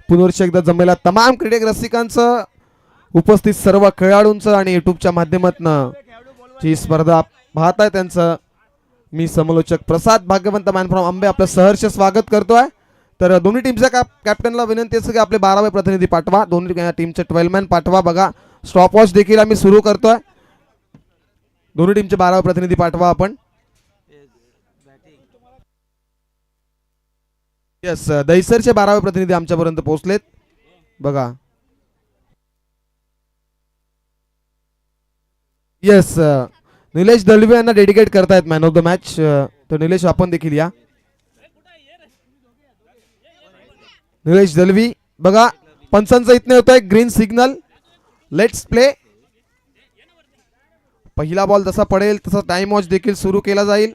पुनर्ष एकदा जमेला तमाम क्रीडक रसिकांचं उपस्थित सर्व खेळाडूंचं आणि युट्यूबच्या माध्यमातून जी स्पर्धा पाहताय त्यांचं मी समालोचक प्रसाद भाग्यवंत मॅन फ्रॉम आंबे आपलं सहर्ष स्वागत करतोय। तर दोन्ही टीमच्या कॅप्टनला विनंती आहे की आपले 12वे प्रतिनिधी पाठवा, दोन्ही टीमचे 12 मॅन पाठवा। बघा स्टॉप वॉच देखील आम्ही सुरू करतोय, दोन्ही टीमचे 12वे प्रतिनिधी पाठवा आपण। यस दहिसरचे 12वे प्रतिनिधी आमच्यापर्यंत पोहोचलेत बघा। यस निलेश दलवे यांना डेडिकेट करतायत मॅन ऑफ द मॅच। तर निलेश आपण देखील या। निलेश दलवी बघा पंचांचा इथने होतोय ग्रीन सिग्नल, लेट्स प्ले। पहिला बॉल जसा पडेल तसा टाइम वॉच देखील सुरू केला जाईल।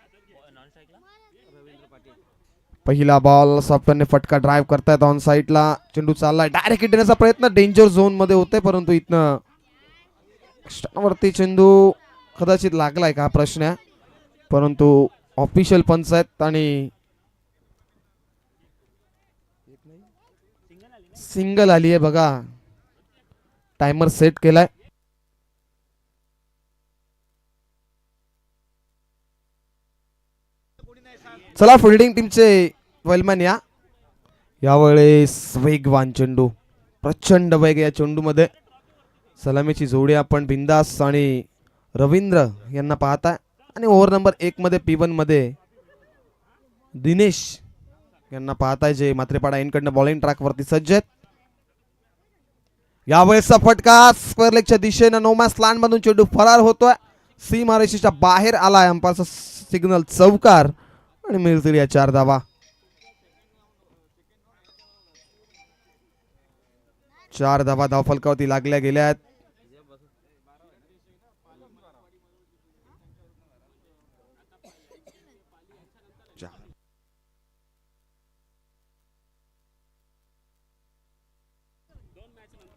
पहिला बॉल सॉफ्टवेअरने फटका ड्राइव्ह करतायत ऑन साइडला, चेंडू चाललाय डायरेक्ट हिट देण्याचा प्रयत्न डेंजर झोन मध्ये होते, परंतु इथनं वरती चेंडू कदाचित लागलाय का प्रश्न आहे, परंतु ऑफिशियल पंच आहेत आणि सिंगल आली आहे बघा। टाइमर सेट केलाय। चला फिल्डिंग टीमचे वेलमॅन या। यावेळेस वेगवान चेंडू, प्रचंड वेग या चेंडूमध्ये। सलामीची जोडी आपण बिंदास आणि रवींद्र यांना पाहताय आणि ओव्हर नंबर 1 मध्ये P1 मध्ये दिनेश यांना पाहताय जे मात्रेपाडा एंडकडनं बॉलिंग ट्रॅक वरती सज्ज आहेत। यावेळेसचा फटका स्क्वेअर लेगच्या दिशेने नोमॅस लँड मधून चेंडू फरार होतोय, सीमारेषेच्या बाहेर आलाय, अंपायरचा सिग्नल चौकार आणि मिळतील या 4 धावा। 4 धावा धावफलकावरती लागल्या गेल्या आहेत।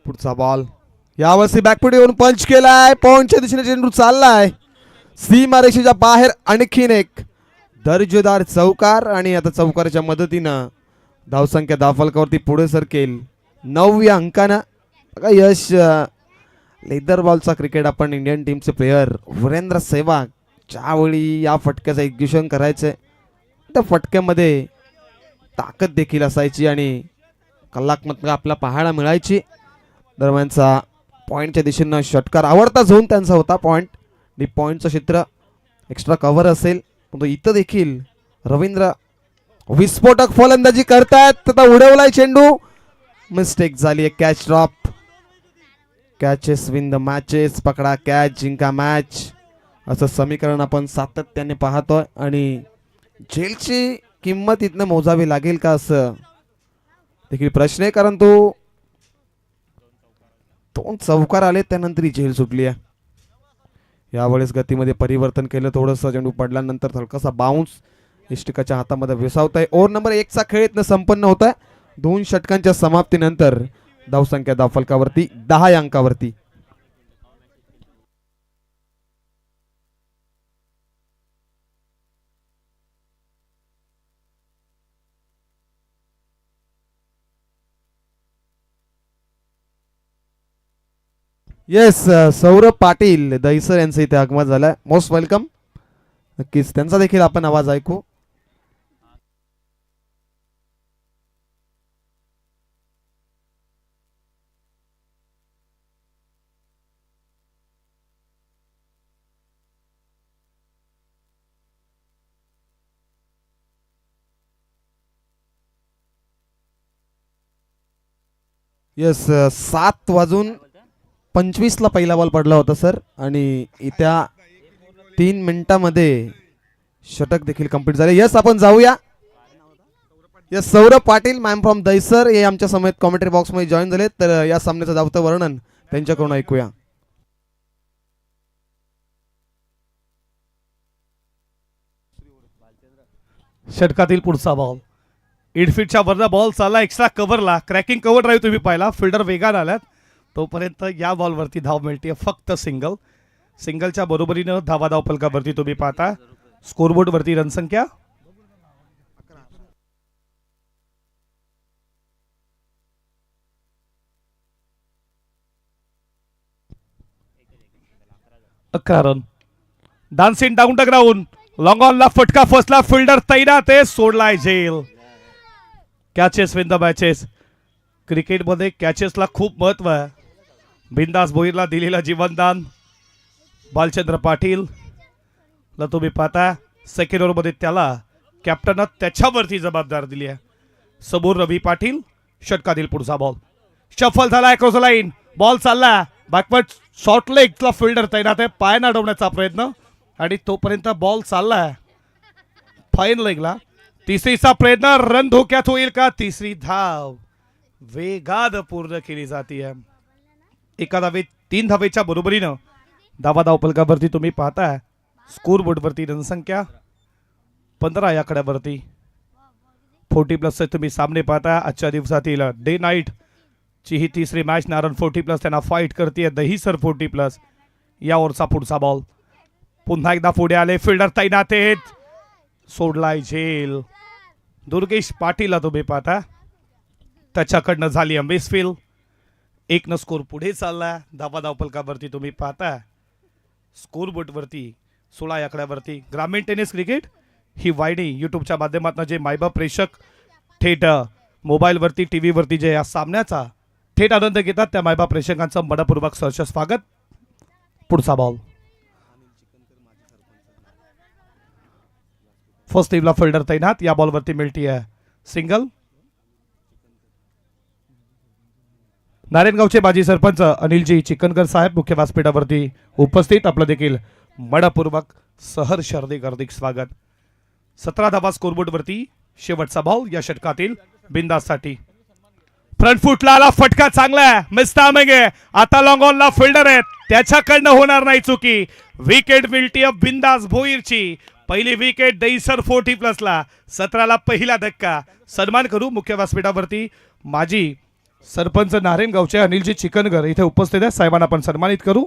पुढचा बॉल यावर्षी बॅकफुट येऊन पंच केलाय, पॉइंटच्या दिशेने चेंडू चाललाय, सीमारेषेच्या बाहेर आणखीन एक दर्जेदार चौकार आणि आता चौकाराच्या मदतीनं धावसंख्या धावफलकावरती पुढे सरकेल 9व्या अंकानं। बघा यश लेदर बॉलचा क्रिकेट आपण इंडियन टीमचे प्लेयर वीरेंद्र सेहवाग ज्यावेळी या फटक्याचं एक्झिक्युशन करायचंय त्या फटक्यामध्ये ताकद देखील असायची आणि कलात्मक आपला पाहायला मिळायची। दरम्यानचा पॉइंटच्या दिशेनं षटकार आवडता झोन त्यांचा होता, पॉइंट डीप पॉइंटचं क्षेत्र एक्स्ट्रा कव्हर असेल, परंतु इथं देखील रवींद्र विस्फोटक फलंदाजी करतायत। आता उडवलाय चेंडू, मिस्टेक झाली आहे, catch drop. Catches win the matches, पकडा कॅच जिंका मॅच असं समीकरण आपण सातत्याने पाहतोय आणि झेलची किंमत इथनं मोजावी लागेल का असं देखील प्रश्न आहे, कारण तो 2 चौकार आले त्यानंतर ही झेल सुटली आहे। यावेळेस गतीमध्ये परिवर्तन केलं थोडंसं, चेंडू पडल्यानंतर हलकासा बाउन्स इष्टिकाच्या हातामध्ये विसावताय। ओव्हर नंबर 1 चा खेळ इथनं संपन्न होत आहे 2 षटकांच्या समाप्तीनंतर धावसंख्या धावफलकावरती 10 या अंकावरती। येस सौरभ पाटील दहिसर यांचा इथे आगमन झालाय, मोस्ट वेलकम। नक्कीच त्यांचा देखील आपण आवाज ऐकू। येस 7:25 ला पहिला बॉल पडला होता सर आणि येत्या 3 मिनिटांमध्ये षटक देखील कंप्लीट झाले। यस आपण जाऊया। Yes Saurabh Patil man from Dahisar हे आमच्या समेत कॉमेंट्री बॉक्स मध्ये जॉईन झाले, तर या सामन्याचं धावतं वर्णन त्यांच्याकडून ऐकूया। षटकातील पुढचा बॉल 8 फीटच्या वरचा बॉल चालला एक्स्ट्रा कव्हरला, क्रॅकिंग कव्हर ड्राईव्ह तुम्ही पाहिला, फिल्डर वेगान आलात, तोपर्यंत या बॉलवरती धाव मिळते फक्त सिंगल। सिंगलच्या बरोबरीनं धावा धावफलकावरती तुम्ही पाहता स्कोरबोर्ड वरती रनसंख्या 11 run. Dancing down the ground. Long ऑनला फटका फसला. फिल्डर तैनात आहे. सोडलाय झेल. Catches win the matches. क्रिकेटमध्ये कॅचेसला खूप महत्व आहे. बिंदास भोईरला दिलेलं जीवनदान बालचंद्र पाटील ला तुम्ही पाहता. सेकंड ओव्हरमध्ये त्याला कॅप्टननं त्याच्यावरती जबाबदार दिली आहे. समोर रवी पाटील. षटकातील पुढचा बॉल. शफल झाला क्रॉस लाईन. बॉल चालला बॅकवर्ड. शॉर्ट लेगला फिल्डर तैनात आहे. पाय अडवण्याचा प्रयत्न आणि तोपर्यंत बॉल चाललाय फाईन लेगला. तिसरीचा प्रयत्न. रन धोक्यात होईल का. तिसरी धाव वेगात पूर्ण केली जाते. एका धावेत 3 धावेच्या बरोबरीनं धावा धावपलकावरती तुम्ही पाहताय. स्कोर बोर्डवरती रणसंख्या 15 या आकड्यावरती. 40+ तुम्ही सामने पाहता. आजच्या दिवसातील डे नाईट ची ही तिसरी मॅच. नारायण 40+ त्यांना फाईट करते. दहीसर 40+. या ओव्हरचा पुढचा बॉल. पुन्हा एकदा पुढे आले. फिल्डर तैनात आहेत. सोडलाय झेल. दुर्गेश पाटीलला तुम्ही पाहता. त्याच्याकडनं झाली मिसफील्ड. 1 स्कोर पुढे चालला. धावा धावपलकावरती तुम्ही पाहता. स्कोर बोर्डवरती 16 या आकड्यावरती. ग्रामीण टेनिस क्रिकेट ही वाहिनी यूट्यूबच्या माध्यमातून जे मायबाप प्रेक्षक थेट मोबाईलवरती टी व्हीवरती जे या सामन्याचा थेट आनंद घेतात त्या मायबाप प्रेक्षकांचं मनपूर्वक सहर्ष स्वागत. पुढचा बॉल. फर्स्ट टीमला फिल्डर तैनात. या बॉलवरती मिळती आहे सिंगल. नारायणगावचे माजी सरपंच अनिलजी चिकनकर साहेब मुख्य व्यासपीठावरती उपस्थित. आपलं देखील मनपूर्वक सहर्ष हार्दिक स्वागत. 17 धावा स्कोरबोर्डवरती. शेवटचा बॉल या षटकातील बिंदाससाठी. फ्रंट फुटला आला फटका. चांगला आहे. मिस टायमिंग आहे. आता लॉंग ऑनला फिल्डर आहेत. त्याच्याकडनं होणार नाही चुकी. विकेट मिळती बिंदास भोईरची. पहिली विकेट दहीसर 40+ ला. 17ला पहिला धक्का. सन्मान करू मुख्य व्यासपीठावरती माजी सरपंच नारायणगावचे अनिलजी चिकनकर इथे उपस्थित आहे. साहेबांना आपण सन्मानित करू.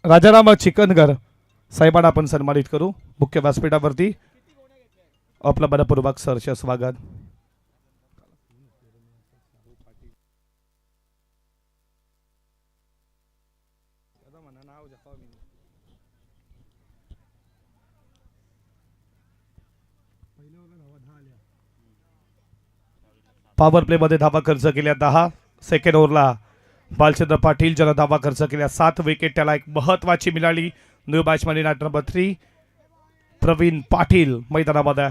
राजाराम चिकनकर साहेबांना आपण सन्मानित करू मुख्य व्यासपीठावरती. आपलं मनपूर्वक सहर्ष स्वागत. पॉवर प्ले मध्ये धावा खर्च केल्या 10. सेकंड ओव्हरला बालचंद्र पाटील ज्याला धावा खर्च केल्या 7 विकेट. त्याला एक महत्वाची मिळाली. New batsman in number 3 Pravin Patil मैदानामध्ये.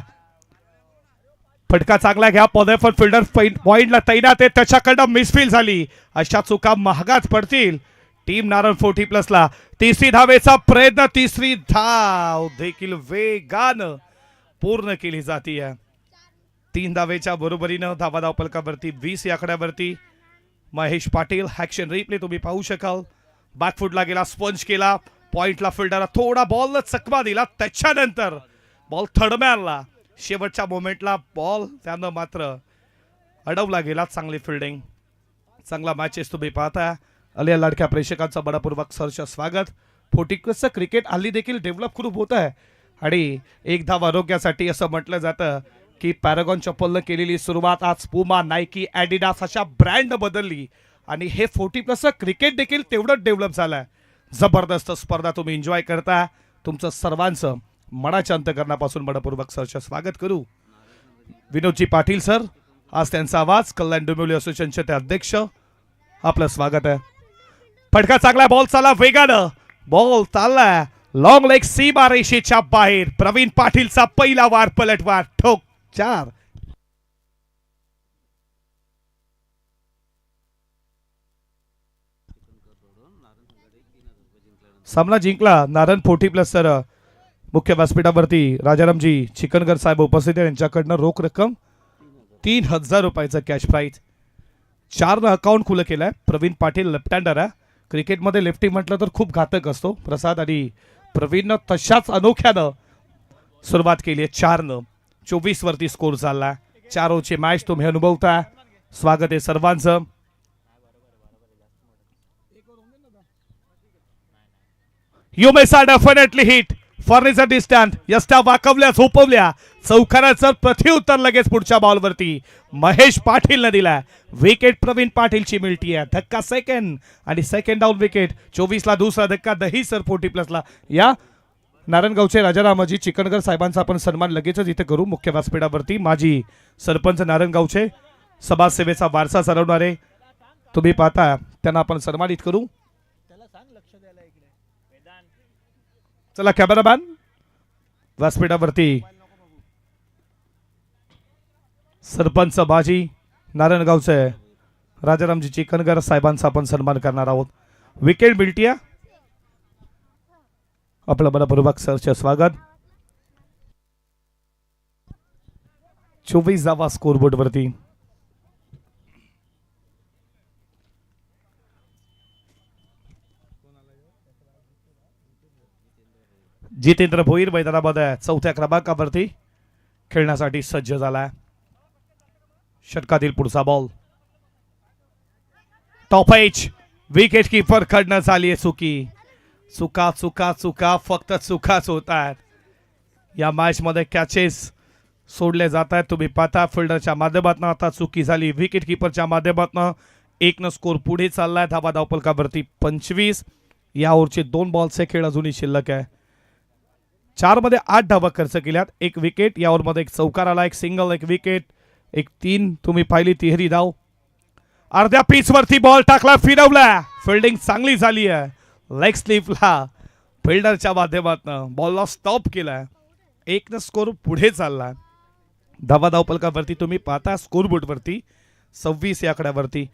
फटका चांगला घ्या. पॉवर फिल्डर पॉइंटला तैनात आहे. त्याच्याकडनं मिसफील्ड झाली. अशा चुका महागात पडतील टीम नारायण 40+ ला. तिसरी धावेचा प्रयत्न. तिसरी धाव देखील वेगानं पूर्ण केली जाते. 3 धावेच्या बरोबरीनं धावा धावपलकावरती 20 या आकड्यावरती. महेश पाटील ॲक्शन रिप्ले तुम्ही पाहू शकाल. बॅकफुटला गेला. स्पंज केला. पॉइंटला फिल्डर थोडा बॉल चकमा दिला. त्याच्यानंतर बॉल थडम्याला. शेवटच्या मोमेंटला बॉल त्यानं मात्र अडवला गेला. चांगली फिल्डिंग. चांगला मॅचेस तुम्ही पाहता. आल्या लाडक्या प्रेक्षकांचं मनपूर्वक सहर्ष स्वागत. 40+ क्रिकेट हल्ली देखील डेव्हलप खूप होत आहे आणि एक धाव आरोग्यासाठी असं म्हटलं जातं की पॅरागॉन चप्पलनं केलेली सुरुवात आज पुमा, नायकी, ॲडिडास अशा ब्रँड बदलली आणि हे 40+ क्रिकेट देखील तेवढंच डेव्हलप झालंय. जबरदस्त स्पर्धा तुम्ही एन्जॉय करता. तुमचं सर्वांचं मनाच्या अंतकरणापासून मनपूर्वक सहर्ष स्वागत करू. विनोदजी पाटील सर आज त्यांचा आवाज. कल्याण डोंबिवली असोसिएशनचे ते अध्यक्ष. आपलं स्वागत आहे. फटका चांगला. बॉल चालला वेगानं. बॉल चालला लॉंग लेग सीमा रेषेच्या बाहेर. प्रवीण पाटीलचा पहिला वार. पलटवार. ठोक 4. सामना जिंकला नारायण 40+ सर मुख्य व्यासपीठावरती राजारामजी चिकनकर साहेब उपस्थित आहे. यांच्याकडनं रोख रक्कम 3000 रुपयाचं कॅश प्राईज. 4 अकाउंट खुलं केलंय. प्रवीण पाटील लेफ्ट हँडर आहे. क्रिकेटमध्ये लेफ्टी म्हटलं तर खूप घातक असतो. प्रसाद आणि प्रवीणनं तशाच अनोख्यानं सुरुवात केली आहे. 4 24 वरती स्कोर झाला. 4 ओव्हरची मॅच तुम्ही अनुभवता. स्वागत आहे सर्वांचं. You may say definitely hit फॉर्नेचा डिस्टन्स यस्त्या वाकवल्या झोपवल्या चौकाराचं प्रत्युत्तर लगेच पुढच्या बॉलवरती महेश पाटीलने दिला. विकेट प्रवीण पाटीलची मिळती आहे. धक्का सेकंड आणि सेकंड डाऊन विकेट. 24 ला दुसरा धक्का दहीसर 40+ला. या नारायणगावचे राजारामजी चिकणकर साहेबांचा आपण सन्मान लगेचच इथे करू. मुख्य व्यासपीठावरती माजी सरपंच नारायणगावचे समाजसेवेचा वारसा चालवणारे तुम्ही पाहता त्यांना आपण सन्मानित करू. चला कॅमेरामॅन व्यासपीठावरती सरपंच बाजी नारायणगावचे राजारामजी चिकणकर साहेबांचा आपण सन्मान करणार आहोत. विकेट मिळतीया. आपलं मनपूर्वक सरचे स्वागत. 24 धावा स्कोरबोर्ड वरती. जितेंद्र भोईर मैदानामध्ये चौथ्या क्रमांकावरती खेळण्यासाठी सज्ज झालाय. षटकातील पुढचा ball top edge. Wicket keeper कडनं झाली चुकी. चुका चुका चुका फक्त चुकाच होत आहेत. या मॅच मध्ये कॅचेस सोडले जात आहेत. तुम्ही पाहता फिल्डरच्या माध्यमातून आता चुकी झाली. विकेट कीपरच्या माध्यमातून 1 स्कोर पुढे चाललाय. धावा धावपलकावरती 25. या ओव्हरचे 2 बॉलचे खेळ अजूनही शिल्लक आहे. 4 मध्ये 8 धावा खर्च केल्यात. 1 विकेट. या ओव्हरमध्ये 1 चौकार आला, 1 सिंगल, 1 विकेट, 1 3 तुम्ही पाहिली तिहेरी धाव. अर्ध्या पिच वरती बॉल टाकला, फिरवला. फिल्डिंग चांगली झाली आहे. लेग स्लिपला फिल्डरच्या माध्यमातून बॉलला स्टॉप केला. 1 स्कोर पुढे चालला. धावा धावपलकावरती तुम्ही पाहता स्कोरबोर्ड वरती 26 या आकड्यावरती.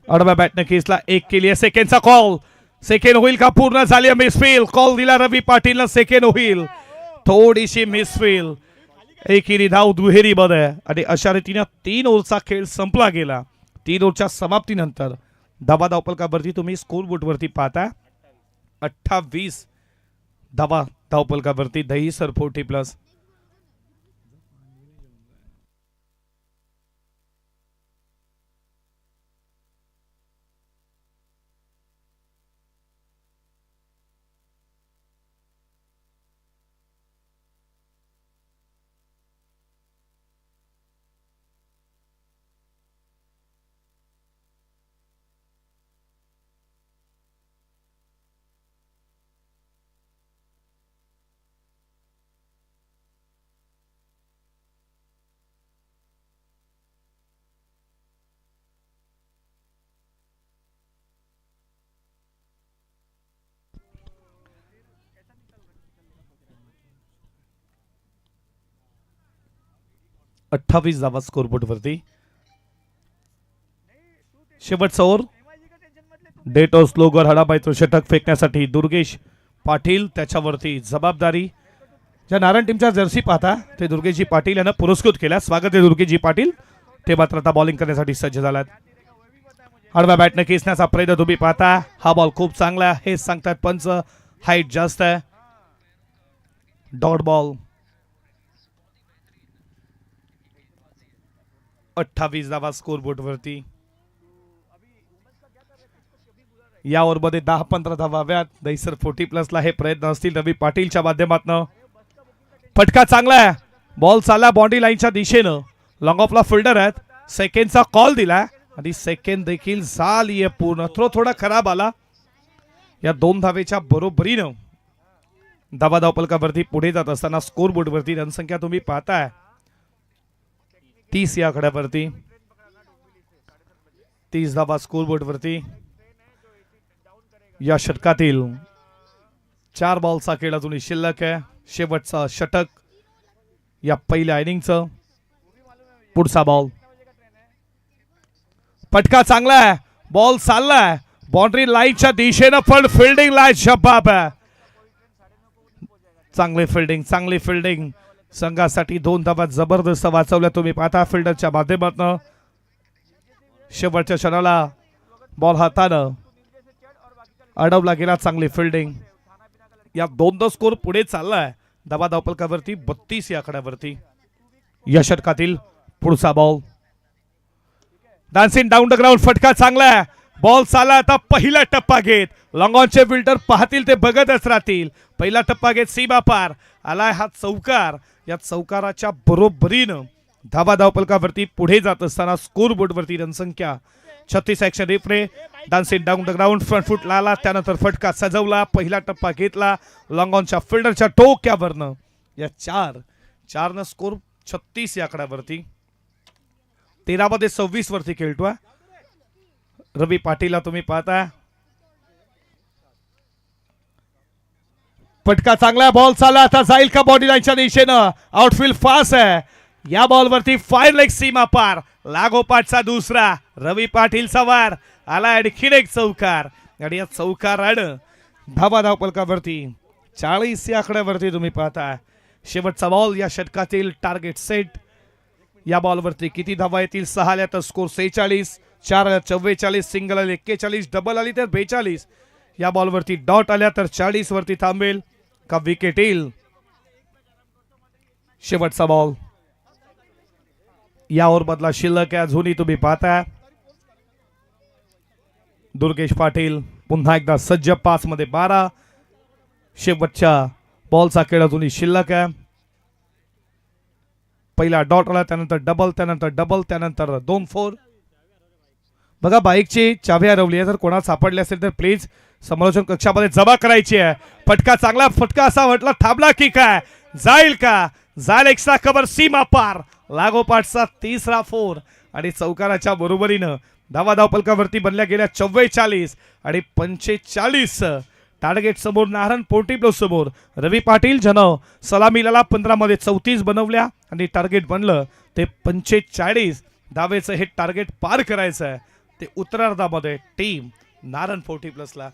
आडव्या बॅटने केसला 1 केली. सेकंडचा कॉल. सेकंड होईल का? पूर्ण झाली मिसफील. कॉल दिला रवी पाटीलला. सेकंड होईल. थोडीशी मिसफील. एकेरी धाव दुहेरी मध्ये आणि अशा रीतीने 3 ओव्हरचा खेळ संपला गेला. 3 ओव्हरच्या समाप्तीनंतर धावा धावपलकावरती तुम्ही स्कोरबोर्ड वरती पाहता 28 धावा धावपलकावरती दहीसर 40+. धावा स्कोरबोर्ड वरती. शेवटचा ओव्हर. डेटो स्लोगर हडाबाईचं षटक फेकण्यासाठी दुर्गेश पाटील त्याच्यावरती जबाबदारी. ज्या नारायण टीमच्या जर्सी पाहता ते दुर्गेशजी पाटील यांना पुरस्कृत केल्या. स्वागत आहे दुर्गेशजी पाटील. ते मात्र आता बॉलिंग करण्यासाठी सज्ज झालात. आडव्या बॅटने खेचण्याचा प्रयत्न तुम्ही पाहता. हा बॉल खूप चांगला आहे हे सांगतात पंच. हाईट जास्त आहे. Dot ball. 28 धावा स्कोरबोर्ड वरती. या ओव्हरमध्ये 10-15 धावा हव्यात. दहीसर 40+ला हे प्रयत्न असतील रवी पाटीलच्या माध्यमातून. फटका चांगला आहे. बॉल चालला बाउंड्री लाईनच्या दिशेनं. लॉंग ऑफला फिल्डर आहेत. सेकंडचा कॉल दिला आणि सेकंड देखील झाली आहे पूर्ण. थ्रो थोडा खराब आला. या 2 धावेच्या बरोबरीनं धावा धावपलकावरती पुढे जात असताना स्कोरबोर्ड वरती रनसंख्या तुम्ही पाहताय 30 या आकड्यावरती. 30 धावा स्कोरबोर्ड वरती. या षटकातील 4 बॉलचा खेळ अजूनही शिल्लक आहे. शेवटचा षटक या पहिल्या इनिंगचं. पुढचा बॉल. फटका चांगला आहे. बॉल चाललाय बाउंड्री लाईनच्या दिशेनं पण फिल्डिंग ला जबाब आहे. चांगली फिल्डिंग संघासाठी 2 धावा जबरदस्त वाचवल्या तुम्ही पाहता फिल्डरच्या माध्यमातून. शेवटच्या क्षणाला बॉल हातानं अडवला गेला. चांगली फिल्डिंग. या 2 स्कोर पुढे चाललाय धावा धावपलकावरती 32 या आकड्यावरती. या षटकातील पुढचा ball. Dancing down the ground. फटका चांगला आहे. बॉल चालला आता पहिला टप्पा घेत. लॉंगॉनचे फिल्डर पाहतील ते बघतच राहतील. पहिला टप्पा घेत सीमा पार आलाय हा चौकार. या चौकाराच्या बरोबरीनं धावा धावपलकावरती पुढे जात असताना स्कोर बोर्डवरती रणसंख्या 36. Action replay. Dancing down the ground. Front foot लाला, त्यानंतर फटका सजवला, पहिला टप्पा घेतला लॉंगॉनच्या फिल्डरच्या डोक्यावरनं. या चारनं स्कोर 36 या आकड्यावरती. 13 मध्ये 26 वरती खेळतोय रवी पाटीलला तुम्ही पाहता. फटका चांगला. बॉल चालला आता जाईल का बॉडी लाईनच्या दिशेनं. आउटफील्ड फास्ट आहे. या बॉलवरती फायर लेग सीमा पार. लागोपाठचा दुसरा. रवी पाटील सवार आला आणखीन एक चौकार. आणि या चौकारानं धावा धावपलकावरती 40 या आकड्यावरती तुम्ही पाहता. शेवटचा बॉल या षटकातील टार्गेट सेट. या बॉलवरती किती धावा येतील. 6 आल्या तर स्कोर 46, 4 आल्या 44, सिंगल आले 41, डबल आली तर 42. या बॉलवरती डॉट आल्या तर 40 वरती थांबेल का विकेट येईल. शेवटचा बॉल. या ओव्हर बदला शिल्लक आहे अजूनही तुम्ही पाहता. दुर्गेश पाटील पुन्हा एकदा सज्ज. 5 मध्ये 12. शेवटच्या बॉलचा खेळ अजूनही शिल्लक आहे. पहिला डॉट आला, त्यानंतर डबल, त्यानंतर डबल, त्यानंतर 2-4. बघा बाईकची चावी हरवली आहे. जर कोणाला सापडली असेल तर प्लीज समालोचन कक्षामध्ये जमा करायची आहे. फटका चांगला. फटका असा म्हटला थांबला की काय. जाईल का. जाईल एक्स्ट्रा कव्हर सीमा पार. लागोपाठचा तिसरा 4 आणि चौकाराच्या बरोबरीनं धावा धावपलकावरती बनल्या गेल्या 44 आणि 45. टार्गेट समोर नारायण पोर्टिब्लो समोर रवी पाटील ज्यानं सलामीला 15 मध्ये 34 बनवल्या आणि टार्गेट बनलं ते 45 धावेचं. हे टार्गेट पार करायचं आहे. ते उत्तरार्धामध्ये टीम नारायण 40+ला.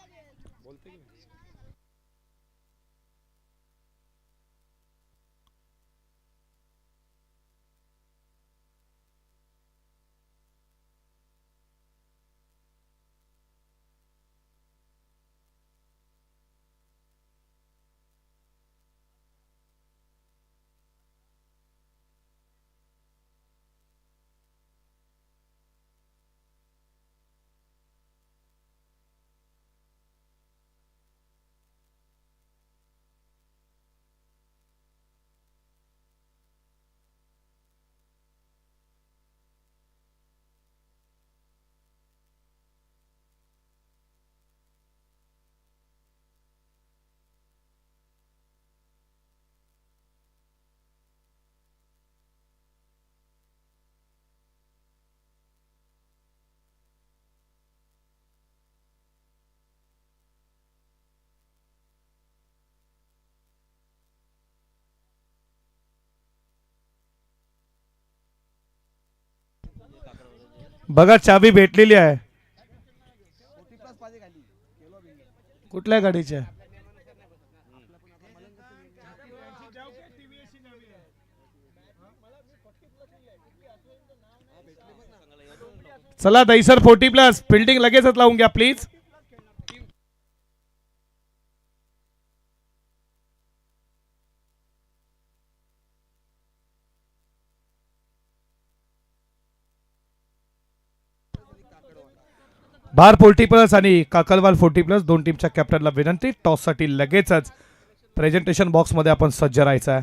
बघा चावी भेटलेली आहे. कुठल्या गाडीच्या. चला दहीसर 40+. फिल्डिंग लगेचच लावून घ्या प्लीज. भार 40+ आणि काकलवाल 40+. दोन टीमच्या कॅप्टनला विनंती टॉससाठी लगेचच प्रेझेंटेशन बॉक्समध्ये आपण सज्ज राहायचं आहे.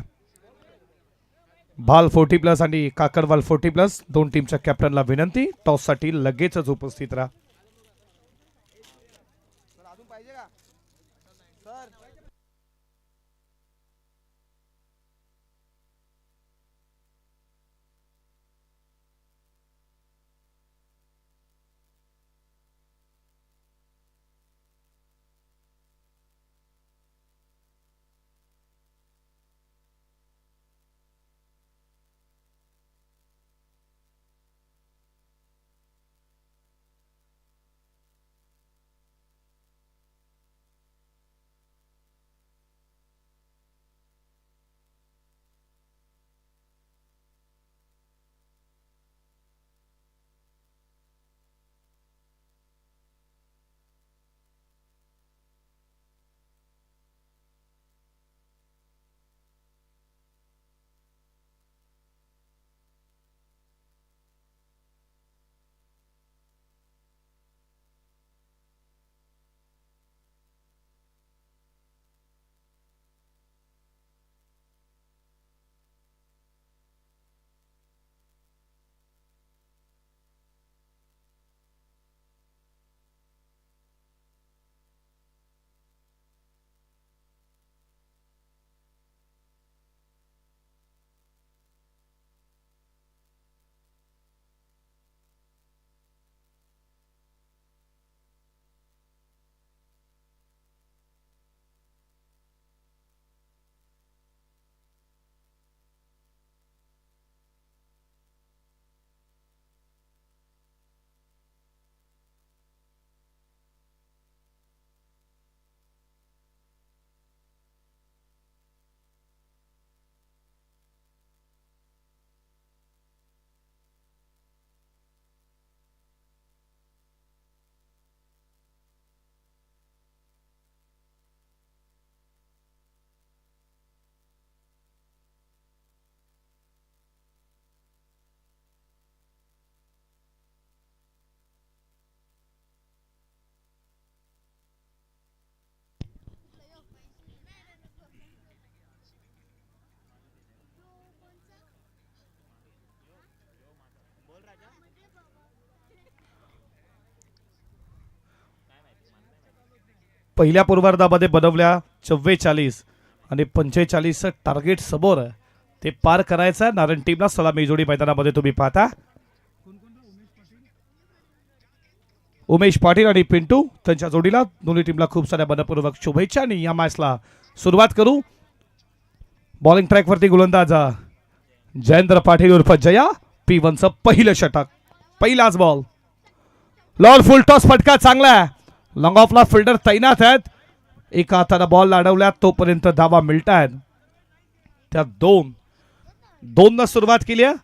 भाल 40+ आणि काकरवाल 40+. दोन टीमच्या कॅप्टनला विनंती टॉससाठी लगेचच उपस्थित राहा. पहिल्या पूर्वार्धामध्ये बनवल्या 44 आणि 45 टार्गेट समोर आहे. ते पार करायचं आहे. नारायण टीमला सलामी जोडी मैदानामध्ये तुम्ही पाहता. उमेश पाटील आणि पिंटू त्यांच्या जोडीला दोन्ही टीमला खूप साऱ्या मनपूर्वक शुभेच्छा. आणि या मॅचला सुरुवात करू. बॉलिंग ट्रॅक वरती गोलंदाज जयेंद्र पाटील उर्फ जया. P1चं पहिलं षटक, पहिलाच बॉल. लॉल फुल टॉस फटका चांगला आहे. लॉंग ऑफला फिल्डर तैनात आहेत. एका हाताने बॉल लाडवल्या तोपर्यंत धावा मिळतायत. त्या दोन सुरुवात केली आहे.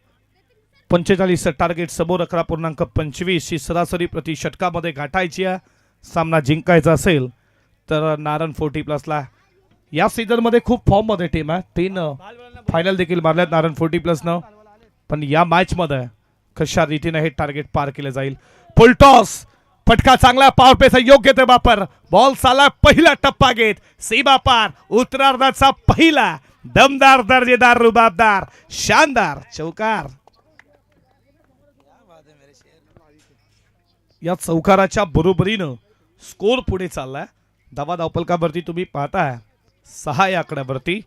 45 टार्गेट समोर 11.25 ही सरासरी प्रति षटकामध्ये गाठायची आहे. सामना जिंकायचा असेल तर नारायण 40+ला या सीझन मध्ये खूप फॉर्म मध्ये टीम आहे. 3 फायनल देखील मारल्यात नारायण 40+नं. पण या मॅच मध्ये कशा रीतीने हे टार्गेट पार केले जाईल. फुल टॉस फटका चांगला, पॉवर प्लेचा योग्य ते वापर. बॉल चालला, पहिला टप्पा घेत सीमा पार. उत्तरार्धाचा पहिला दमदार, दर्जेदार, रुबाबदार, शानदार चौकार. या चौकाराच्या बरोबरीनं स्कोर पुढे चाललाय. धावा धावपलकावरती तुम्ही पाहताय 6 या आकड्यावरती.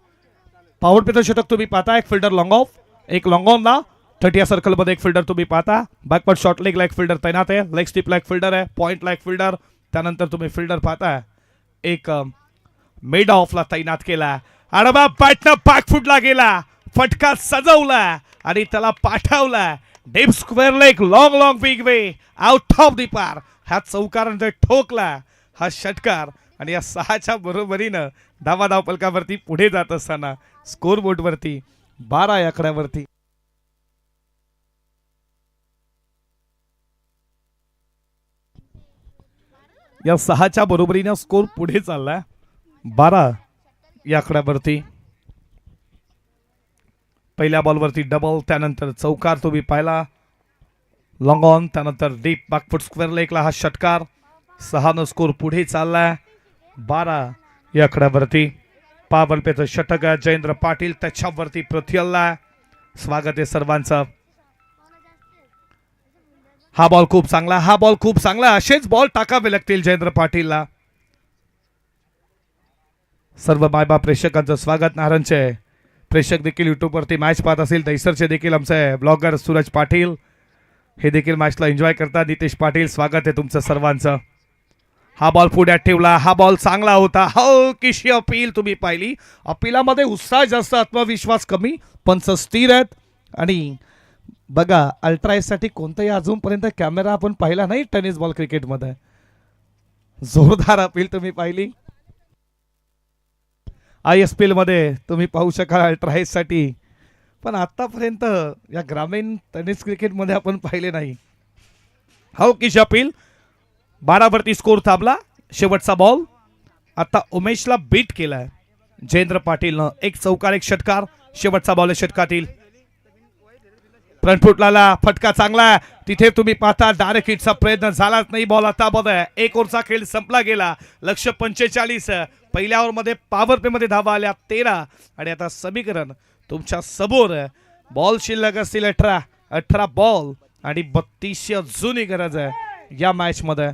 पॉवर प्लेचं षटक तुम्ही पाहता. एक फिल्डर लॉंग ऑफ, एक लॉंग ऑन ला 30 या सर्कल मध्ये एक फिल्डर तुम्ही पाहता. बॅकवर्ड शॉर्ट लेग ला एक फिल्डर तैनात आहे. लेग स्टिप ला एक फिल्डर आहे. पॉइंट ला एक फिल्डर. त्यानंतर तुम्ही फिल्डर पाहता एक मेड ऑफ ला तैनात केला. आडवा बॅटनं बॅकफुटला गेला, फटका सजवला आणि त्याला पाठवला deep square leg, long big way, out of the पार. ह्या चौकारांचा ठोकला हा षटकार. आणि या 6च्या बरोबरीनं धावा धावपलकावरती पुढे जात असताना स्कोर बोर्ड वरती 12 या आकड्यावरती या 6च्या बरोबरीनं स्कोर पुढे चाललाय 12 या आकड्यावरती. पहिल्या बॉलवरती डबल, त्यानंतर चौकार तुम्ही पाहिला, लॉंग ऑन, त्यानंतर डीप बॅकफुट स्क्वेअर लेगला हा षटकार. 6नं स्कोर पुढे चाललाय 12 या आकड्यावरती. पॉवर प्लेचं षटक आहे जयेंद्र पाटील, त्याच्यावरती प्रत्यल्ला. स्वागत आहे सर्वांचं. हा बॉल खूप चांगला, असेच बॉल टाकावे लागतील जयेंद्र पाटीलला. सर्व मायबाप प्रेक्षकांचं स्वागत. नारायणचे प्रेक्षक देखील युट्यूब वरती मॅच पाहत असतील. दैसरचे देखील आमचे ब्लॉगर सूरज पाटील हे देखील मॅचला एन्जॉय करतात. नितेश पाटील, स्वागत आहे तुमचं सर्वांचं. हा बॉल पुढ्यात ठेवला, हा बॉल चांगला होता. हलकीशी अपील तुम्ही पाहिली. अपिलामध्ये उत्साह जास्त, आत्मविश्वास कमी, पंच स्थिर आहेत. आणि बघा अल्ट्राएससाठी कोणताही अजूनपर्यंत कॅमेरा आपण पाहिला नाही टेनिस बॉल क्रिकेटमध्ये. जोरदार अपील तुम्ही पाहिली. ISPL मध्ये तुम्ही पाहू शकाल अल्ट्राएससाठी, पण आतापर्यंत या ग्रामीण टेनिस क्रिकेटमध्ये आपण पाहिले नाही. हलकीशी अपील. 12 वरती स्कोर थांबला. शेवटचा बॉल आता उमेशला बीट केलाय जयेंद्र पाटीलनं. एक चौकार, एक षटकार. शेवटचा बॉल षटकातील. फ्रंट फुटला, फटका चांगला. तिथे तुम्ही पाहता डायरेक्ट हिटचा प्रयत्न झालाच नाही. बॉल आता बॉल आहे. 1 ओव्हरचा खेळ संपला गेला. लक्ष्य 45. पहिल्या ओव्हर मध्ये पॉवर प्ले मध्ये धावा आल्या 13. आणि आता समीकरण तुमच्या समोर. बॉल शिल्लक असतील 18 बॉल आणि 32ची अजूनही गरज आहे या मॅच मध्ये.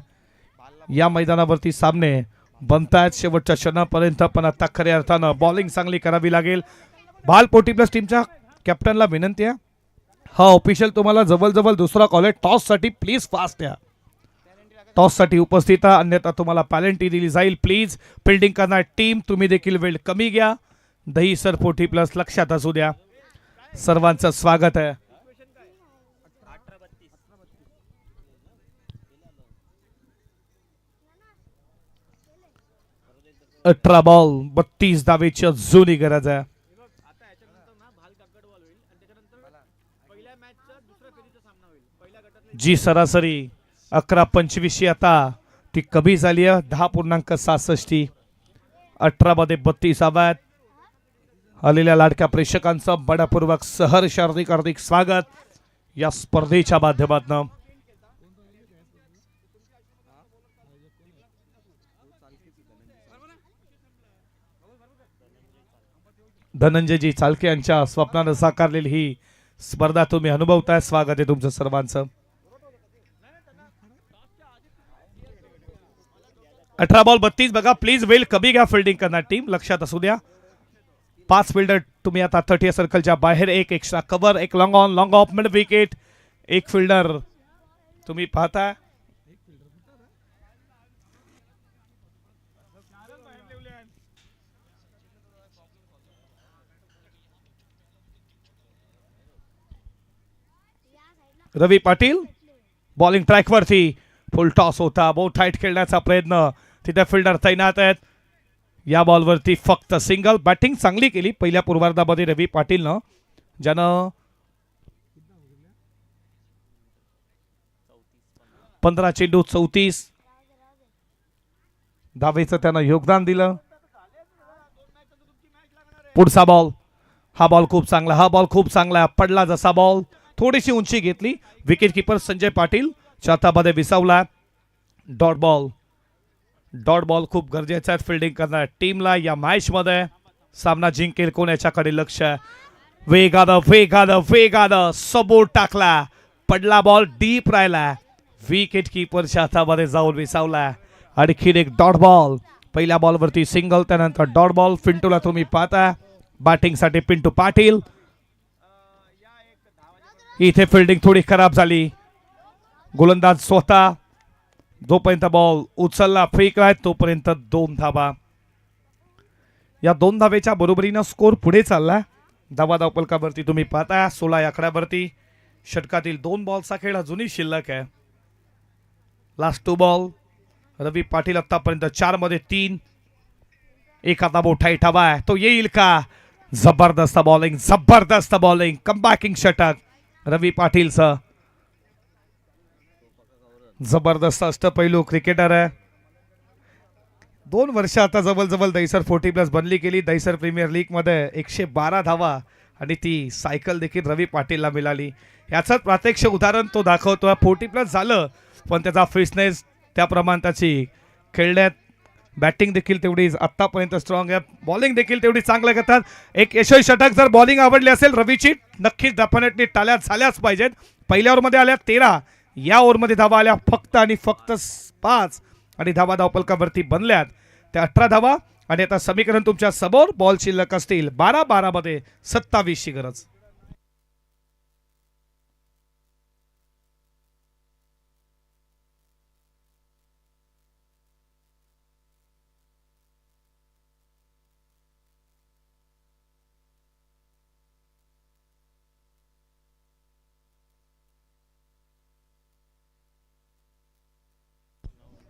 या मैदानावरती सामने बनतायत शेवटच्या क्षणापर्यंत, पण आता खऱ्या अर्थानं बॉलिंग चांगली करावी लागेल. बाल 40+ टीमच्या कॅप्टनला विनंती आहे, हा ऑफिशियल तुम्हाला जवळ दुसरा कॉल आहे. टॉस साठी प्लीज फास्ट या. टॉस साठी उपस्थित, अन्यथा तुम्हाला पॅलेंटी दिली जाईल. प्लीज फिल्डिंग करणार टीम तुम्ही देखील वेळ कमी घ्या. दहीसर 40+ लक्षात असू द्या. सर्वांचं स्वागत आहे. अठरा बॉल 32 धावेची अजूनही गरज आहे. जी सरासरी 11.25 आता ती कमी झाली आहे 10.67. 18 मध्ये 32 हव्यात. आलेल्या लाडक्या प्रेक्षकांचं बडापूर्वक सहर्ष हार्दिक स्वागत या स्पर्धेच्या माध्यमातून. धनंजयजी चालके यांच्या स्वप्नानं साकारलेली ही स्पर्धा तुम्ही अनुभवताय. स्वागत आहे तुमचं सर्वांचं. 18 बॉल 32 बघा. प्लीज वेल कमी घ्या फिल्डिंग करणार टीम, लक्षात असू द्या. 5 फिल्डर तुम्ही आता 30 सर्कलच्या बाहेर, एक एक्स्ट्रा कव्हर, एक long on long of mid wicket, एक फिल्डर तुम्ही पाहता. रवी पाटील बॉलिंग ट्रॅकवरती, फुल टॉस होता, बहुत टाईट खेळण्याचा प्रयत्न, तिथे फिल्डर तैनात आहेत. या बॉलवरती फक्त सिंगल. बॅटिंग चांगली केली पहिल्या पूर्वार्धामध्ये रवी पाटीलनं, ज्यानं 15 चेंडू 34 धावेचं त्यानं योगदान दिलं. पुढचा बॉल, हा बॉल खूप चांगला, हा बॉल खूप चांगला पडला. जसा बॉल थोडीशी उंची घेतली, विकेट किपर संजय पाटील हातामध्ये विसावला. डॉट बॉल, डॉट बॉल खूप गरजेचा आहे फिल्डिंग करणार टीमला. या मॅच मध्ये सामना जिंकेल कोण याच्याकडे लक्ष. वेगानं वेगानं वेगानं सबोट टाकला, पडला बॉल डीप राहिला, विकेट किपरच्या हातामध्ये जाऊन विसावला. आणखीन एक डॉट बॉल, पहिल्या बॉलवरती सिंगल, त्यानंतर डॉट बॉल. पिंटूला तुम्ही पाहता बॅटिंगसाठी पिंटू पाटील. इथे फिल्डिंग थोडी खराब झाली, गोलंदाज स्वतः जोपर्यंत बॉल उचलला फेकलाय तोपर्यंत 2 धावा. या 2 धावेच्या बरोबरीनं स्कोर पुढे चालला. धावा धावपलकावरती तुम्ही पाहता 16 या आकड्यावरती. षटकातील 2 बॉलचा खेळ अजूनही शिल्लक आहे. Last 2 ball. रवी पाटील आतापर्यंत 4 मध्ये 3. एखादा मोठा इठावा आहे तो येईल का? जबरदस्त बॉलिंग, जबरदस्त बॉलिंग, कमबॅकिंग षटक रवी पाटीलचं. जबरदस्त अष्टपैलू क्रिकेटर आहे. 2 वर्ष आता जवळ दहिसर 40+ बनली गेली. दहिसर प्रीमियर लीग मध्ये 112 धावा आणि ती सायकल देखील रवी पाटीलला मिळाली. याचं प्रात्यक्षिक उदाहरण तो दाखवतोय. 40+ झालं पण त्याचा फिटनेस त्याप्रमाणे त्याची खेळण्यात बॅटिंग देखील तेवढीच आतापर्यंत स्ट्रॉंग आहे. बॉलिंग देखील तेवढी चांगलं करतात. एक यशस्वी षटक जर बॉलिंग आवडली असेल रवीची नक्कीच डेफिनेटली टाळ्या झाल्याच पाहिजेत. पहिल्या ओव्हरमध्ये आल्या 13, या ओव्हरमध्ये धावा आल्या फक्त आणि फक्त 5 आणि धावा धावपलकावरती बनल्यात त्या 18 धावा. आणि आता समीकरण तुमच्या समोर, बॉल शिल्लक असतील 12 मध्ये 27 ची गरज.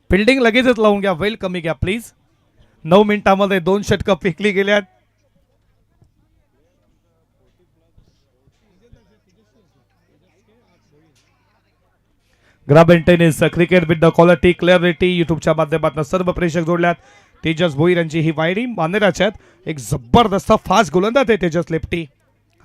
फिल्डिंग लगेचच लावून घ्या, वेल कमी घ्या प्लीज. 9 मिनिटांमध्ये 2 षटकं फेकली गेल्यात. Grab and tennis cricket with the quality clarity युट्यूबच्या माध्यमातून सर्व प्रेक्षक जोडल्यात. तेजस भोईर यांची ही वायडी मानेराच्या आहेत. एक जबरदस्त फास्ट गोलंदाज आहे तेजस लेफ्टी,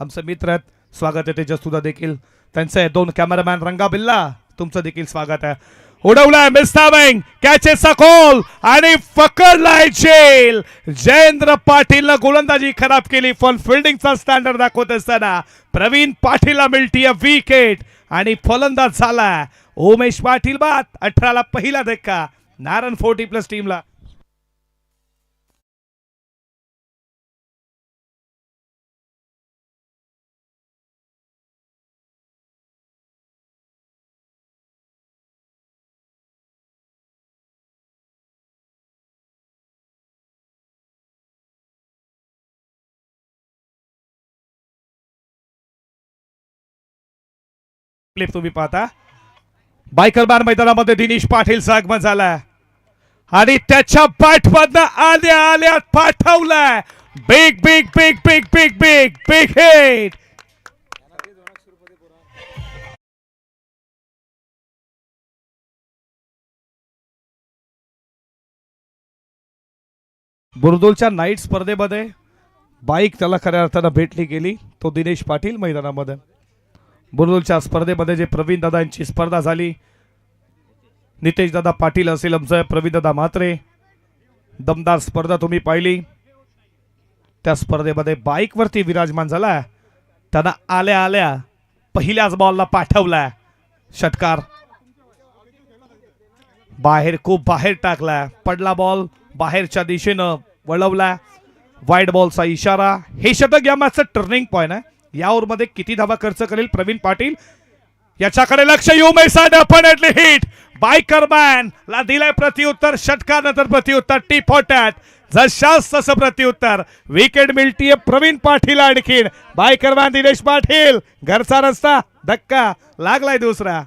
आमचे मित्र आहेत. स्वागत आहे तेजस तुझं देखील. त्यांचे 2 कॅमेरामॅन रंगा बिल्ला, तुमचं देखील स्वागत आहे. उडवलाय मिस्टाबिंग, कॅचेसचा कॉल आणि पकडलाय झेल. जयेंद्र पाटीलनं गोलंदाजी खराब केली पण फिल्डिंगचा स्टँडर्ड दाखवत असताना प्रवीण पाटीलला मिळतीये विकेट आणि फलंदाज झाला उमेश पाटील. बाद 18 ला पहिला धक्का नारायण 40+ टीमला. क्लिप तुम्ही पाहता. बायकरबार मैदानामध्ये दिनेश पाटीलचं आगमन झालं आणि त्याच्या बॅटमधनं आल्या पाठवलाय big big big big big big big hit. बुरदुलच्या नाईट स्पर्धेमध्ये बाईक त्याला खऱ्या अर्थानं भेटली गेली तो दिनेश पाटील मैदानामध्ये. बुरदुलच्या स्पर्धेमध्ये जे प्रवीण दादा यांची स्पर्धा झाली, नितेश दादा पाटील असेल आमचं प्रवीण दादा म्हात्रे, दमदार स्पर्धा तुम्ही पाहिली. त्या स्पर्धेमध्ये बाईकवरती विराजमान झाला, त्यांना आल्या पहिल्याच बॉलला पाठवला षटकार. बाहेर खूप बाहेर टाकला, पडला बॉल बाहेरच्या दिशेनं वळवला, वाईड बॉलचा इशारा. हे षटक या मॅचचं टर्निंग पॉइंट आहे. या ओव्हरमध्ये किती धावा खर्च करेल प्रवीण पाटील याच्याकडे लक्ष. You may said definitely hit bikerman ला दिलाय प्रत्युत्तर. षटकानंतर प्रत्युत्तर टी फॉर टॅट, जशास तसं प्रत्युत्तर. विकेट मिळतीये प्रवीण पाटील. आणखीन बायकरमॅन दिनेश पाटील, घरचा रस्ता, धक्का लागलाय दुसरा.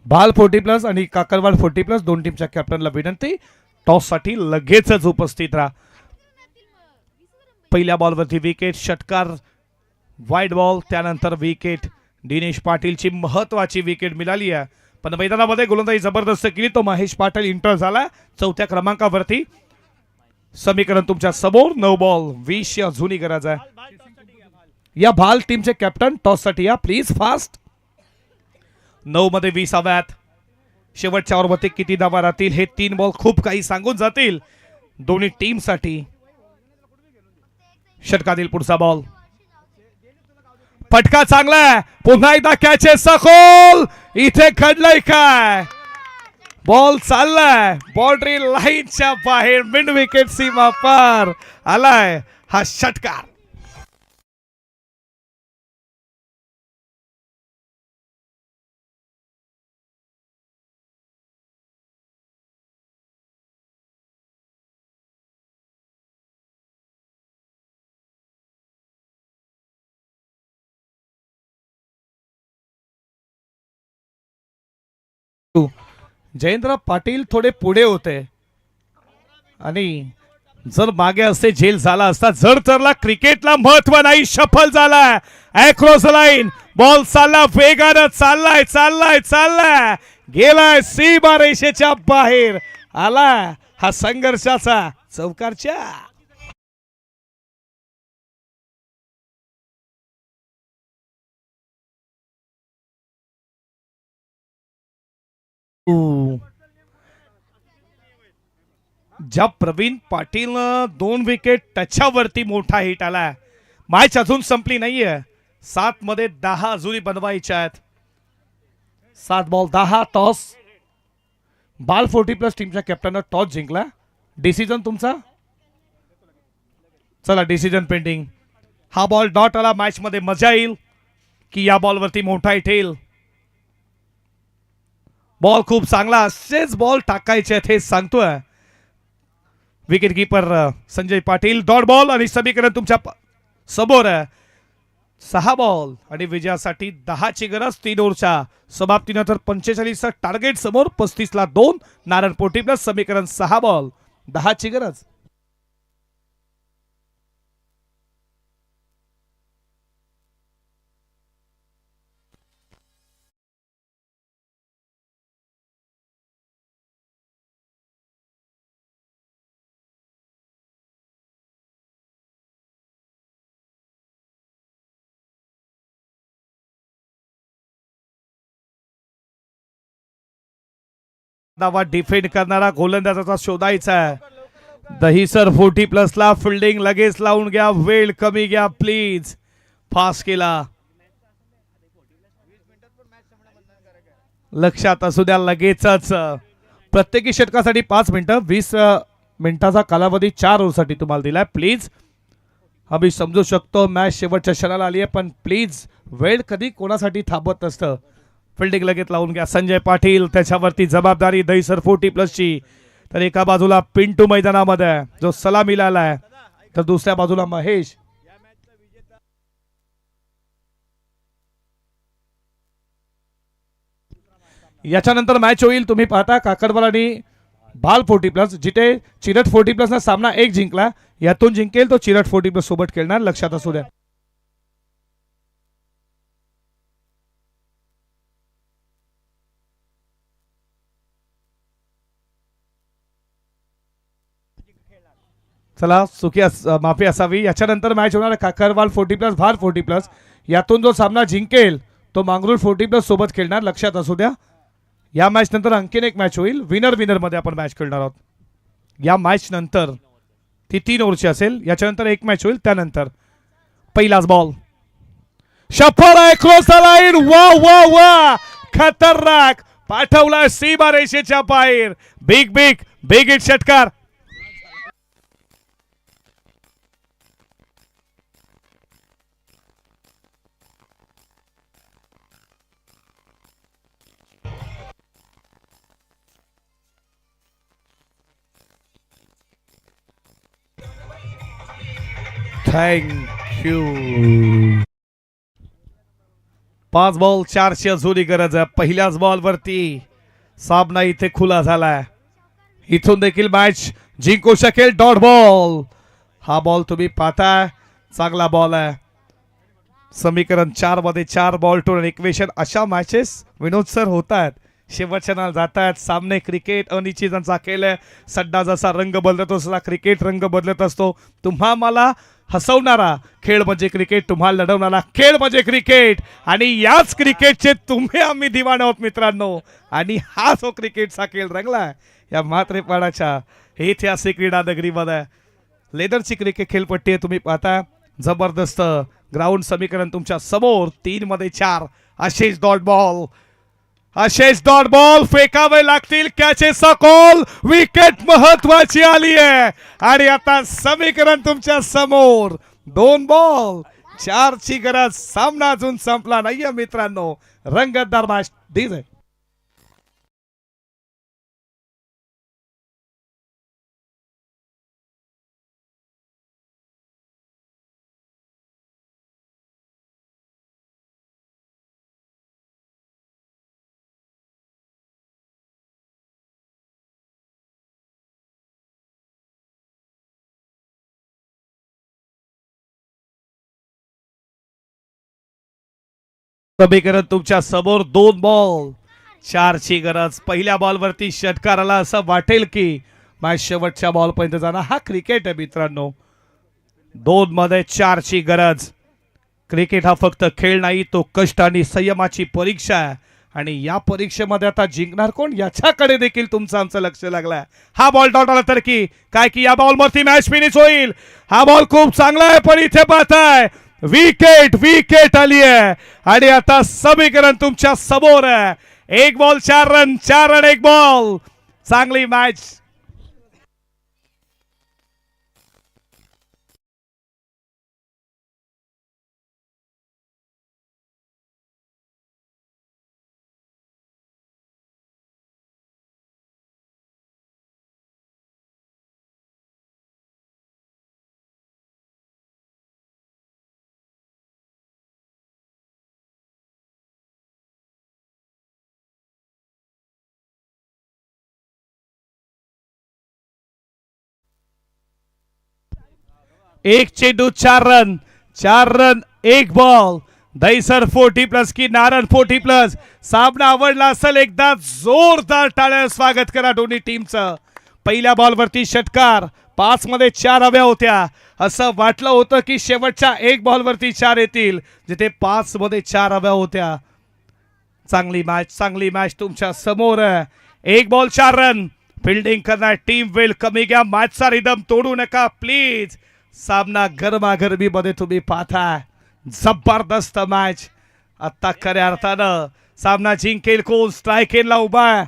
बाल 40+ आणि काकरवाड 40+, दोन टीमच्या कॅप्टनला विनंती, टॉस साठी लगेचच उपस्थित राहा. पहिल्या बॉलवरती विकेट, षटकार, वाईड बॉल, त्यानंतर विकेट. दिनेश पाटीलची महत्वाची विकेट मिळाली आहे, पण मैदानामध्ये गोलंदाजी जबरदस्त केली. तो महेश पाटील इंटर झाला चौथ्या क्रमांकावरती. समीकरण तुमच्या समोर. 9 बॉल 20 या जुनी गरज आहे. या भाल टीमचे कॅप्टन टॉस साठी या प्लीज, फास्ट. 9 मध्ये 20 हव्यात. शेवटच्या ओव्हरमध्ये किती धावा राहतील हे 3 बॉल खूप काही सांगून जातील दोन्ही टीम साठी. षटकातील पुढचा बॉल, फटका चांगला आहे, पुन्हा एकदा कॅच आहे सखोल. इथे घडलंय काय, बॉल चाललाय बाउंड्री लाईनच्या बाहेर, मिड विकेट सीमा पार आलाय हा षटकार. जयेंद्र पाटील थोडे पुढे होते आणि जर मागे असते झेल झाला असता. जर तरला क्रिकेटला महत्व नाही, सफल झालाय अक्रॉस लाईन. बॉल चालला वेगानं, चाललाय चाललाय चाललाय, गेलाय सीमा रेषेच्या बाहेर. आला हा संघर्षाचा चौकारच्या. ज्या प्रवीण पाटील 2 विकेट त्याच्यावरती मोठा हिट आला. मॅच अजून संपली नाहीये, 7 मध्ये 10 अजूनही बनवायच्या आहेत. 7 बॉल 10. टॉस बाल 40+ टीमच्या कॅप्टननं टॉस जिंकला. डिसिजन तुमचा. चला डिसिजन पेंडिंग. हा बॉल डॉट आला. मॅच मध्ये मजा येईल की या बॉलवरती मोठा हिट येईल. बॉल खूप चांगला, असेच बॉल टाकायचे आहेत हे सांगतोय wicket keeper Sanjay Patil. Dot ball आणि समीकरण तुमच्या समोर आहे. 6 बॉल आणि विजयासाठी 10 ची गरज. 3 ओव्हरच्या समाप्तीनंतर 45 टार्गेट समोर. 35 ला 2. नारायण 40+. समीकरण 6 बॉल 10 ची गरज. धावा डिफेंड करणारा गोलंदाजाचा शोधायचा आहे. दहीसर 40+ ला फिल्डिंग लगेच लावून घ्या, वेळ कमी घ्या प्लीज. फास्ट केला, लक्षात असू द्या लगेचच. प्रत्येकी षटकासाठी 5 मिनिटं, 20 मिनिटाचा कालावधी 4 ओव्हरसाठी तुम्हाला दिलाय. प्लीज आम्ही समजू शकतो मॅच शेवटच्या क्षणाला आली आहे, पण प्लीज वेळ कधी कोणासाठी थांबत नसतं. फिल्डिंग लगेच लावून घ्या. संजय पाटील, त्याच्यावरती जबाबदारी दहीसर 40+ ची. तर एका बाजूला पिंटू मैदानामध्ये जो सलामीला आलाय, तर दुसऱ्या बाजूला महेश. याच्यानंतर मॅच होईल. तुम्ही पाहता काकडवाल आणि बाल 40+, जिथे चिरट 40+ ना सामना 1 जिंकला. यातून जिंकेल तो चिरट 40+ सोबत खेळणार, लक्षात असू द्या. चला चुकी माफी असावी. याच्यानंतर मॅच होणार आहे काकरवाल 40+ भार 40+. यातून जो सामना जिंकेल तो मांगरूळ 40+ सोबत खेळणार. लक्षात असू द्या. या मॅच नंतर आणखीन एक मॅच होईल. विनर मध्ये आपण मॅच खेळणार आहोत. या मॅच नंतर ती 3 ओव्हरची असेल. याच्यानंतर एक मॅच होईल. त्यानंतर पहिलाच बॉल शफर आहे. Cross line. वा वा वा खतरनाक पाठवला सीमा रेषेच्या बाहेर. बिग हिट षटकार. Thank you. 5 बॉल 4ची अजूनही गरज आहे. पहिल्याच बॉल वरती सामना इथे खुला झालाय. इथून देखील मॅच जिंकू शकेल. Dot ball. हा बॉल तुम्ही पाहताय. चांगला बॉल आहे. समीकरण 4 मध्ये 4 बॉल टू इक्वेशन. अशा मॅचेस विनोद सर होत आहेत. शेवटच्या नाल जात आहेत. सामने क्रिकेट अनिश्चितांचा खेळ आहे. सड्डा जसा रंग बदलत असतो क्रिकेट रंग बदलत असतो. तुम्हा मला हसवणारा खेळ म्हणजे क्रिकेट. तुम्हाला लढवणारा खेळ म्हणजे क्रिकेट. आणि याच क्रिकेटचे तुम्ही आम्ही दिवाण आहोत मित्रांनो. आणि हा जो क्रिकेटचा खेळ रंगला या म्हात्रेपाडाच्या ऐतिहासिक क्रीडा नगरीमध्ये. लेदरची क्रिकेट खेळपट्टी आहे तुम्ही पाहता. जबरदस्त ग्राउंड. समीकरण तुमच्या समोर. 3 मध्ये 4. असेच डॉट बॉल फेकावे लागतील. कॅचेसचा कॉल. विकेट महत्वाची आली आहे. आणि आता समीकरण तुमच्या समोर. 2 बॉल 4ची गरज. सामना अजून संपला नाहीये मित्रांनो. रंगतदार मॅच डीजे. समीकरण तुमच्या समोर. 2 बॉल 4ची गरज. पहिल्या बॉलवरती षटकाराला असं वाटेल की मॅच शेवटच्या बॉल पर्यंत जाणार. हा क्रिकेट आहे मित्रांनो. 2 मध्ये 4ची गरज. क्रिकेट हा फक्त खेळ नाही, तो कष्ट आणि संयमाची परीक्षा आहे. आणि या परीक्षेमध्ये आता जिंकणार कोण याच्याकडे देखील तुमचं आमचं लक्ष लागलंय. हा बॉल डॉट आला तर की काय की या बॉलवरती मॅच फिनिश होईल. हा बॉल खूप चांगला आहे पण इथे पाहताय विकेट आली आहे. आणि आता समीकरण तुमच्या समोर आहे. 1 बॉल 4 रन 1 बॉल. चांगली मॅच. एक चेंडू 4 रन 1 बॉल. दहीसर 40+ की नारायण 40+. सामना आवडला असेल एकदा जोरदार टाळ्या स्वागत करा दोन्ही टीमचं. पहिल्या बॉलवरती षटकार. 5 मध्ये 4 हव्या होत्या. असं वाटलं होतं की शेवटच्या 1 बॉलवरती 4 येतील जिथे 5 मध्ये 4 हव्या होत्या. चांगली मॅच तुमच्या समोर आहे. 1 बॉल 4 रन. फिल्डिंग करणार टीम वेल. कमी घ्या. मॅचचा रिदम तोडू नका प्लीज. सामना गरमागरमी मध्ये तुम्ही पाहताय. जबरदस्त मॅच. आता खऱ्या अर्थानं सामना जिंकेल कोण. स्ट्रायकेनला उभा आहे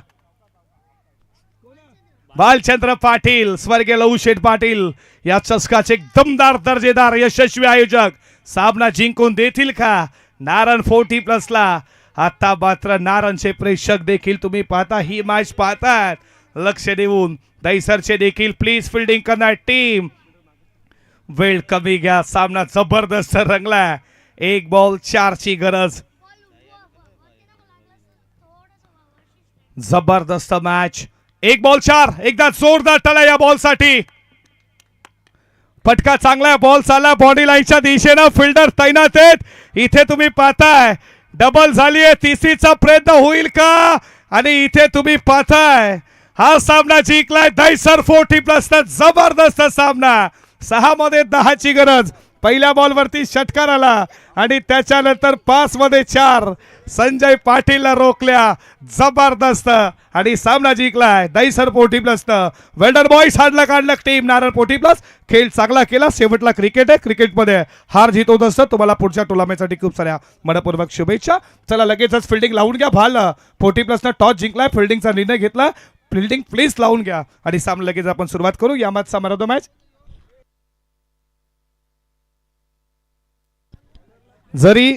बालचंद्र पाटील. स्वर्गीय लहूशेठ पाटील या चषकाचे दमदार दर्जेदार यशस्वी आयोजक. सामना जिंकून देतील का नारायण 40+ ला. आता मात्र नारायणचे प्रेक्षक देखील तुम्ही पाहता ही मॅच पाहतात लक्ष देऊन. दहीसरचे देखील प्लीज फिल्डिंग करणार टीम. वेळ कमी घ्या. सामना जबरदस्त रंगला. 1 बॉल 4ची गरज. जबरदस्त मॅच. 1 बॉल 4. एकदा जोरदार टाळ्या या बॉल साठी. फटका चांगला बॉल चालला बॉडी लाईनच्या दिशेनं. फिल्डर तैनात आहेत. इथे तुम्ही पाहताय डबल झालीये. तिसरीचा प्रयत्न होईल का. आणि इथे तुम्ही पाहताय हा सामना जिंकलाय दहिसर 40+ जबरदस्त सामना. 6 मध्ये 10 ची गरज. पहिल्या बॉलवरती षटकार आला आणि त्याच्यानंतर 5 मध्ये 4 संजय पाटीलला रोखल्या. जबरदस्त आणि सामना जिंकलाय दहिसर 40+ न. वेल्डर बॉईज हाडला काढलं टीम नारळ 40+. खेळ चांगला केला. शेवटला क्रिकेट आहे. क्रिकेटमध्ये हार जीत होत असतं. तुम्हाला पुढच्या टुर्नामेंटसाठी खूप साऱ्या मनपूर्वक शुभेच्छा. चला लगेचच फिल्डिंग लावून घ्या. भाल 40+ न टॉस जिंकलाय. फिल्डिंगचा निर्णय घेतला. फिल्डिंग प्लीज लावून घ्या आणि सामना लगेच आपण सुरुवात करू. या मॅचचा मॅच मॅच जरी